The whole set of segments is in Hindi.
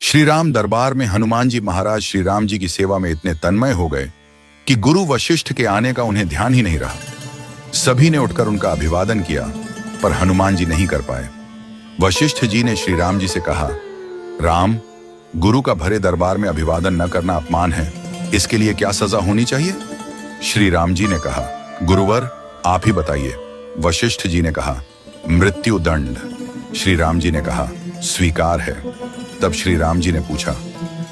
श्री राम दरबार में हनुमान जी महाराज श्री राम जी की सेवा में इतने तन्मय हो गए कि गुरु वशिष्ठ के आने का उन्हें ध्यान ही नहीं रहा। सभी ने उठकर उनका अभिवादन किया, पर हनुमान जी नहीं कर पाए। वशिष्ठ जी ने श्री राम जी से कहा, राम, गुरु का भरे दरबार में अभिवादन न करना अपमान है, इसके लिए क्या सजा होनी चाहिए? श्री राम जी ने कहा, गुरुवर आप ही बताइए। वशिष्ठ जी ने कहा, मृत्यु दंड। श्री राम जी ने कहा, स्वीकार है। तब श्री राम जी ने पूछा,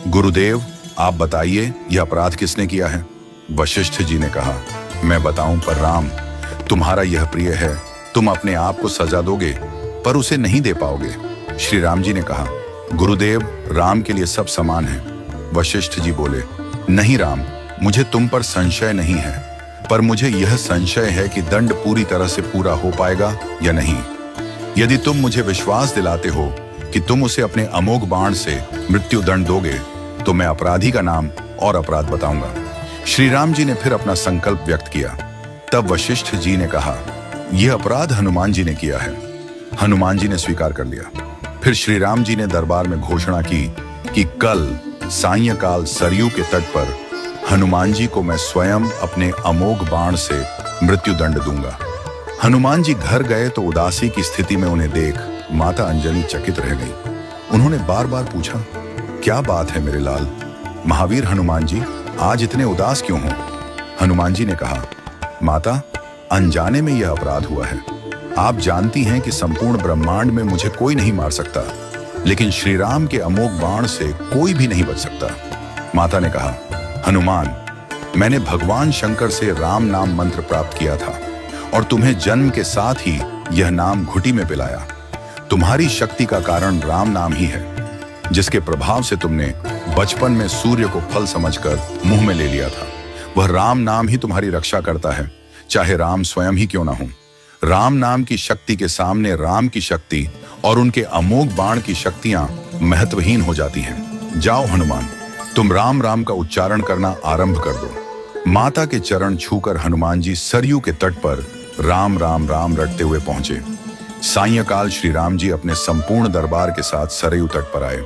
गुरुदेव आप बताइए यह अपराध किसने किया है? वशिष्ठ जी ने कहा, मैं बताऊं पर राम, तुम्हारा यह प्रिय है, तुम अपने आप को सजा दोगे पर उसे नहीं दे पाओगे। श्री राम जी ने कहा, गुरुदेव राम के लिए सब समान है। वशिष्ठ जी बोले, नहीं राम, मुझे तुम पर संशय नहीं है, पर मुझे यह संशय है कि दंड पूरी तरह से पूरा हो पाएगा या नहीं। यदि तुम मुझे विश्वास दिलाते हो कि तुम उसे अपने अमोघ बाण से मृत्यु दंड दोगे तो मैं अपराधी का नाम और अपराध बताऊंगा। श्री राम जी ने फिर अपना संकल्प व्यक्त किया। तब वशिष्ठ जी ने कहा, यह अपराध हनुमान जी ने किया है। हनुमान जी ने स्वीकार कर लिया। फिर श्री राम जी ने दरबार में घोषणा की कि कल सायंकाल सरयू के तट पर हनुमान जी को मैं स्वयं अपने अमोघ बाण से मृत्यु दंड दूंगा। हनुमान जी घर गए तो उदासी की स्थिति में उन्हें देख माता अंजलि चकित रह गई। उन्होंने बार बार पूछा, क्या बात है मेरे लाल? महावीर हनुमान जी आज इतने उदास क्यों हो? हनुमान जी ने कहा, माता, अनजाने में यह अपराध हुआ है। आप जानती हैं कि संपूर्ण ब्रह्मांड में मुझे कोई नहीं मार सकता, लेकिन श्री राम के अमोघ बाण से कोई भी नहीं बच सकता। माता ने कहा, हनुमान, मैंने भगवान शंकर से राम नाम मंत्र प्राप्त किया था और तुम्हें जन्म के साथ ही यह नाम घुटी में पिलाया। तुम्हारी शक्ति का कारण राम नाम ही है, जिसके प्रभाव से तुमने बचपन में सूर्य को फल समझकर मुंह में ले लिया था। वह राम नाम ही तुम्हारी रक्षा करता है, चाहे राम स्वयं ही क्यों ना हो। राम नाम की शक्ति के सामने राम की शक्ति और उनके अमोघ बाण की शक्तियां महत्वहीन हो जाती हैं। जाओ हनुमान, तुम राम राम का उच्चारण करना आरंभ कर दो। माता के चरण छूकर हनुमान जी सरयू के तट पर राम राम राम रटते हुए पहुंचे। सायंकाल श्री राम जी अपने संपूर्ण दरबार के साथ सरयू तट पर आए।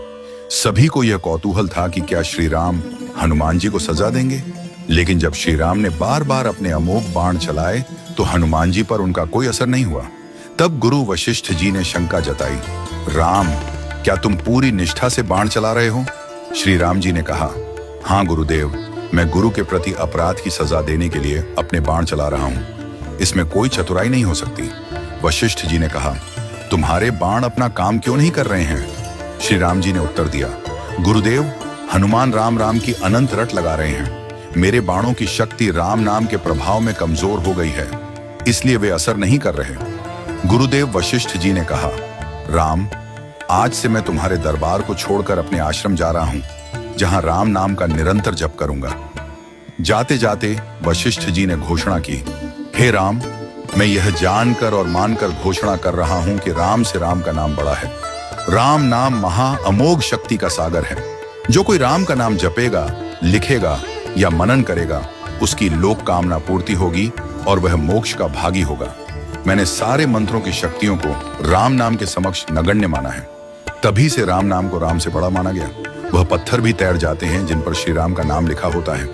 सभी को यह कौतूहल था कि क्या श्री राम हनुमान जी को सजा देंगे, लेकिन जब श्री राम ने बार बार अपने अमोघ बाण चलाए तो हनुमान जी पर उनका कोई असर नहीं हुआ। तब गुरु वशिष्ठ जी ने शंका जताई, राम, क्या तुम पूरी निष्ठा से बाण चला रहे हो? श्री राम जी ने कहा, हाँ गुरुदेव, मैं गुरु के प्रति अपराध की सजा देने के लिए अपने बाण चला रहा हूं। इसमें कोई चतुराई नहीं हो सकती। वशिष्ठ जी ने कहा, तुम्हारे बाण अपना काम क्यों नहीं कर रहे हैं? श्री राम जी ने उत्तर दिया, गुरुदेव, हनुमान राम राम की अनंत रट लगा रहे हैं। मेरे बाणों की शक्ति राम नाम के प्रभाव में कमजोर हो गई है, इसलिए वे असर नहीं कर रहे। गुरुदेव वशिष्ठ जी ने कहा, राम, आज से मैं तुम्हारे दरबार को छोड़कर अपने आश्रम जा रहा हूं, जहां राम नाम का निरंतर जप करूंगा। जाते जाते वशिष्ठ जी ने घोषणा की, हे राम, मैं यह जानकर और मानकर घोषणा कर रहा हूं कि राम से राम का नाम बड़ा है। राम नाम महा अमोघ शक्ति का सागर है। जो कोई राम का नाम जपेगा, लिखेगा या मनन करेगा, उसकी लोक कामना पूर्ति होगी और वह मोक्ष का भागी होगा। मैंने सारे मंत्रों की शक्तियों को राम नाम के समक्ष नगण्य माना है। तभी से राम नाम को राम से बड़ा माना गया। वह पत्थर भी तैर जाते हैं जिन पर श्री राम का नाम लिखा होता है।